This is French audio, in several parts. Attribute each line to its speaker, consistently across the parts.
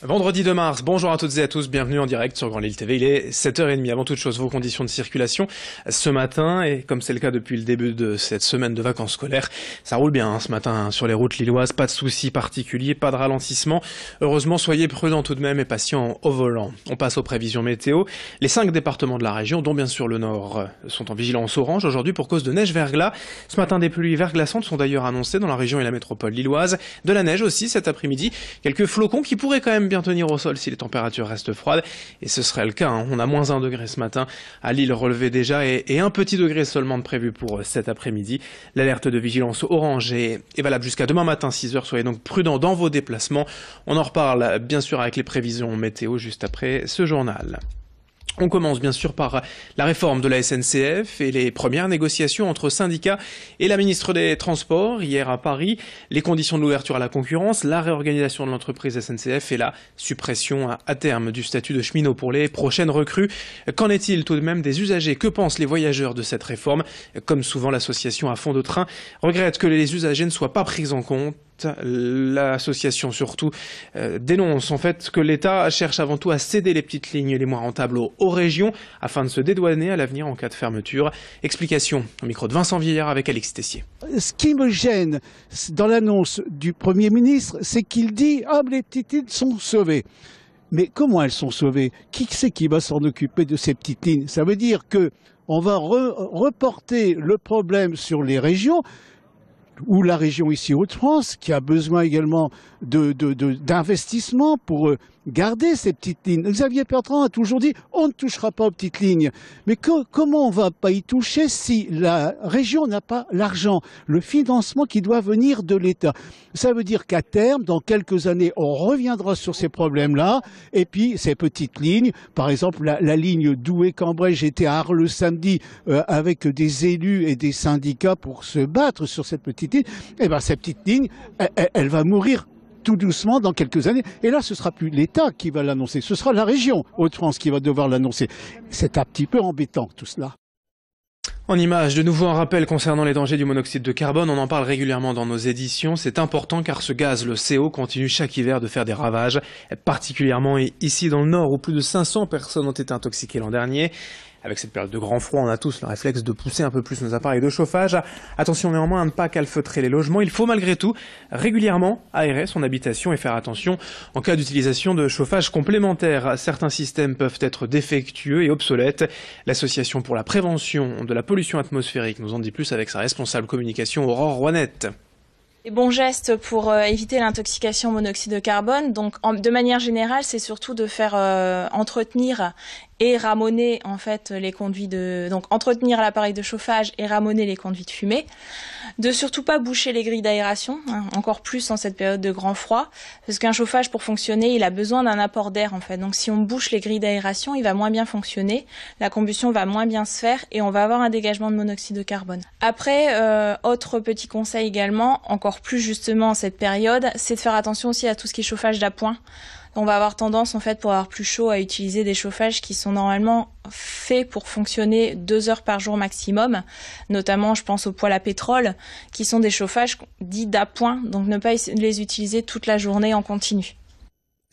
Speaker 1: Vendredi 2 mars, bonjour à toutes et à tous, bienvenue en direct sur Grand Lille TV, il est 7h30. Avant toute chose, vos conditions de circulation ce matin, et comme c'est le cas depuis le début de cette semaine de vacances scolaires, ça roule bien ce matin sur les routes lilloises, pas de soucis particuliers, pas de ralentissement. Heureusement, soyez prudents tout de même et patients au volant. On passe aux prévisions météo. Les 5 départements de la région, dont bien sûr le Nord, sont en vigilance orange aujourd'hui pour cause de neige verglas. Ce matin, des pluies verglaçantes sont d'ailleurs annoncées dans la région et la métropole lilloise. De la neige aussi cet après-midi, quelques flocons qui pourraient quand même bien tenir au sol si les températures restent froides, et ce serait le cas, hein. On a moins 1 degré ce matin à Lille relevé déjà, et 1 petit degré seulement de prévu pour cet après-midi. L'alerte de vigilance orange est valable jusqu'à demain matin 6h, soyez donc prudents dans vos déplacements. On en reparle bien sûr avec les prévisions météo juste après ce journal. On commence bien sûr par la réforme de la SNCF et les premières négociations entre syndicats et la ministre des Transports hier à Paris. Les conditions de l'ouverture à la concurrence, la réorganisation de l'entreprise SNCF et la suppression à terme du statut de cheminot pour les prochaines recrues. Qu'en est-il tout de même des usagers? Que pensent les voyageurs de cette réforme? Comme souvent, l'association À Fond de Train regrette que les usagers ne soient pas pris en compte. L'association surtout dénonce en fait que l'État cherche avant tout à céder les petites lignes les moins rentables aux régions afin de se dédouaner à l'avenir en cas de fermeture. Explication au micro de Vincent Vieillard avec Alexis Tessier.
Speaker 2: Ce qui me gêne dans l'annonce du Premier ministre, c'est qu'il dit « Ah, les petites lignes sont sauvées ». Mais comment elles sont sauvées? Qui c'est qui va s'en occuper de ces petites lignes? Ça veut dire qu'on va reporter le problème sur les régions, ou la région ici Hauts-de-France, qui a besoin également d'investissement pour garder ces petites lignes. Xavier Bertrand a toujours dit « on ne touchera pas aux petites lignes ». Mais comment on ne va pas y toucher si la région n'a pas l'argent, le financement qui doit venir de l'État? Ça veut dire qu'à terme, dans quelques années, on reviendra sur ces problèmes-là. Et puis, ces petites lignes, par exemple, la ligne Douai-Cambrai, j'étais à Arles le samedi avec des élus et des syndicats pour se battre sur cette petite ligne. Eh bien, cette petite ligne, elle va mourir tout doucement dans quelques années. Et là, ce ne sera plus l'État qui va l'annoncer, ce sera la région Hauts-de-France qui va devoir l'annoncer. C'est un petit peu embêtant tout cela.
Speaker 1: En images, de nouveau un rappel concernant les dangers du monoxyde de carbone. On en parle régulièrement dans nos éditions. C'est important car ce gaz, le CO, continue chaque hiver de faire des ravages, particulièrement ici dans le Nord où plus de 500 personnes ont été intoxiquées l'an dernier. Avec cette période de grand froid, on a tous le réflexe de pousser un peu plus nos appareils de chauffage. Attention néanmoins à ne pas calfeutrer les logements. Il faut malgré tout régulièrement aérer son habitation et faire attention en cas d'utilisation de chauffage complémentaire. Certains systèmes peuvent être défectueux et obsolètes. L'Association pour la prévention de la pollution atmosphérique nous en dit plus avec sa responsable communication Aurore Rouanette.
Speaker 3: Les bons gestes pour éviter l'intoxication au monoxyde de carbone, donc de manière générale, c'est surtout de faire entretenir et ramoner en fait les conduits donc entretenir l'appareil de chauffage et ramoner les conduits de fumée, de surtout pas boucher les grilles d'aération, hein, encore plus en cette période de grand froid, parce qu'un chauffage pour fonctionner, il a besoin d'un apport d'air en fait. Donc si on bouche les grilles d'aération, il va moins bien fonctionner, la combustion va moins bien se faire et on va avoir un dégagement de monoxyde de carbone. Après, autre petit conseil également, encore plus justement en cette période, c'est de faire attention aussi à tout ce qui est chauffage d'appoint. On va avoir tendance, en fait, pour avoir plus chaud, à utiliser des chauffages qui sont normalement faits pour fonctionner 2 heures par jour maximum. Notamment, je pense aux poêles à pétrole, qui sont des chauffages dits d'appoint. Donc, ne pas les utiliser toute la journée en continu.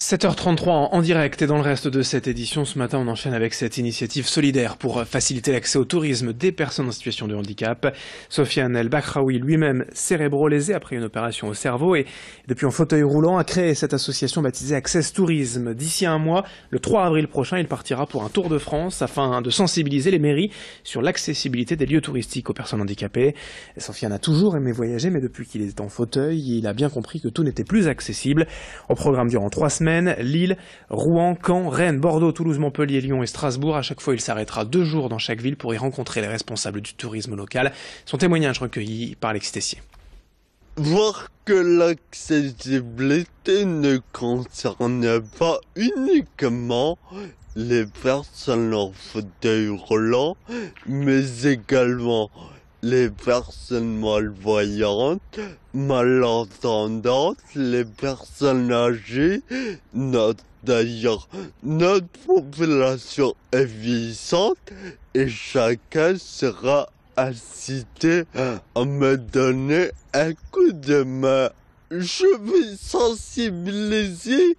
Speaker 1: 7h33 en direct et dans le reste de cette édition, ce matin on enchaîne avec cette initiative solidaire pour faciliter l'accès au tourisme des personnes en situation de handicap. Sofiane El Bakraoui, lui-même cérébro-lésé après une opération au cerveau et depuis en fauteuil roulant, a créé cette association baptisée Access Tourisme. D'ici un mois, le 3 avril prochain, il partira pour un tour de France afin de sensibiliser les mairies sur l'accessibilité des lieux touristiques aux personnes handicapées. Sofiane a toujours aimé voyager, mais depuis qu'il est en fauteuil, il a bien compris que tout n'était plus accessible. Au programme durant 3 semaines, Lille, Rouen, Caen, Rennes, Bordeaux, Toulouse, Montpellier, Lyon et Strasbourg. À chaque fois, il s'arrêtera 2 jours dans chaque ville pour y rencontrer les responsables du tourisme local. Son témoignage recueilli par Alexis Tessier.
Speaker 4: Voir que l'accessibilité ne concerne pas uniquement les personnes en fauteuil roulant, mais également les personnes malvoyantes, malentendantes, les personnes âgées. D'ailleurs, notre population est vieillissante et chacun sera inciter à me donner un coup de main. Je vais sensibiliser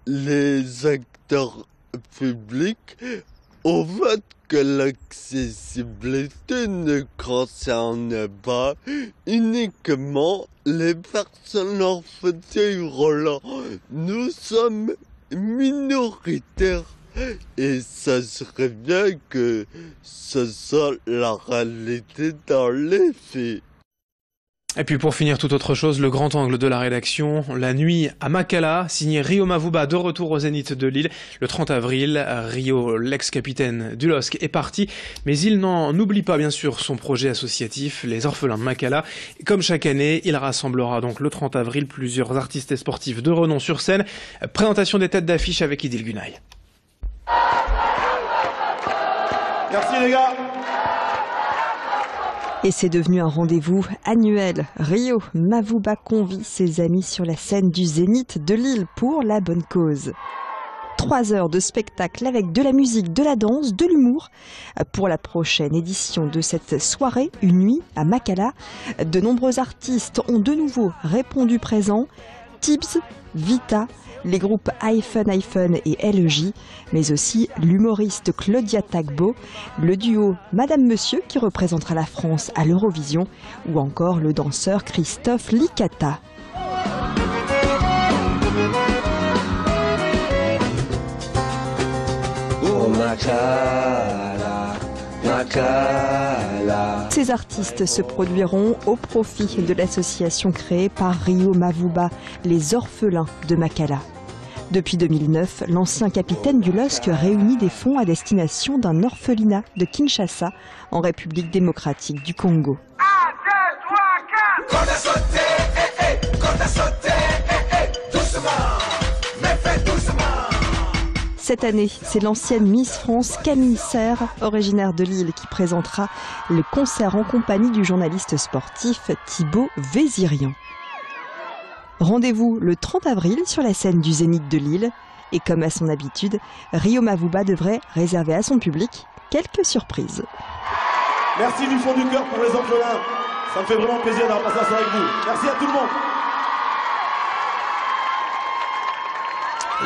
Speaker 4: les acteurs publics au fait que l'accessibilité ne concerne pas uniquement les personnes en fauteuil roulant. Nous sommes minoritaires et ça serait bien que ce soit la réalité dans les faits.
Speaker 1: Et puis pour finir, toute autre chose, le grand angle de la rédaction, La nuit à Makala, signé Rio Mavuba, de retour au Zénith de Lille. Le 30 avril, Rio, l'ex-capitaine du LOSC, est parti, mais il n'en oublie pas bien sûr son projet associatif, les Orphelins de Makala. Et comme chaque année, il rassemblera donc le 30 avril plusieurs artistes et sportifs de renom sur scène. Présentation des têtes d'affiche avec Idil Gunay.
Speaker 5: Merci les gars.
Speaker 6: Et c'est devenu un rendez-vous annuel. Rio Mavuba convie ses amis sur la scène du Zénith de Lille pour la bonne cause. 3 heures de spectacle avec de la musique, de la danse, de l'humour. Pour la prochaine édition de cette soirée, Une nuit à Makala, de nombreux artistes ont de nouveau répondu présent. Tibbs, Vita, les groupes iPhone et LEJ, mais aussi l'humoriste Claudia Tagbo, le duo Madame Monsieur qui représentera la France à l'Eurovision, ou encore le danseur Christophe Licata.
Speaker 7: Oh Makala, Makala.
Speaker 6: Ces artistes se produiront au profit de l'association créée par Rio Mavuba, les Orphelins de Makala. Depuis 2009, l'ancien capitaine du LOSC réunit des fonds à destination d'un orphelinat de Kinshasa, en République démocratique du Congo. 1, 2, 3, 4. Cette année, c'est l'ancienne Miss France Camille Serre, originaire de Lille, qui présentera le concert en compagnie du journaliste sportif Thibaut Vézirian. Rendez-vous le 30 avril sur la scène du Zénith de Lille. Et comme à son habitude, Rio Mavuba devrait réserver à son public quelques surprises.
Speaker 5: Merci du fond du cœur pour les orphelins. Ça me fait vraiment plaisir d'avoir passé la soirée avec vous. Merci à tout le monde.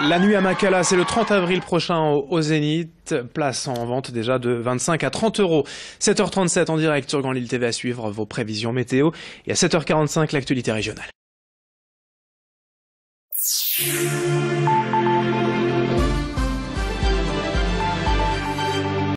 Speaker 1: La nuit à Makala, c'est le 30 avril prochain au Zénith. Place en vente déjà de 25 à 30 €. 7h37 en direct sur Grand Lille TV à suivre vos prévisions météo. Et à 7h45, l'actualité régionale.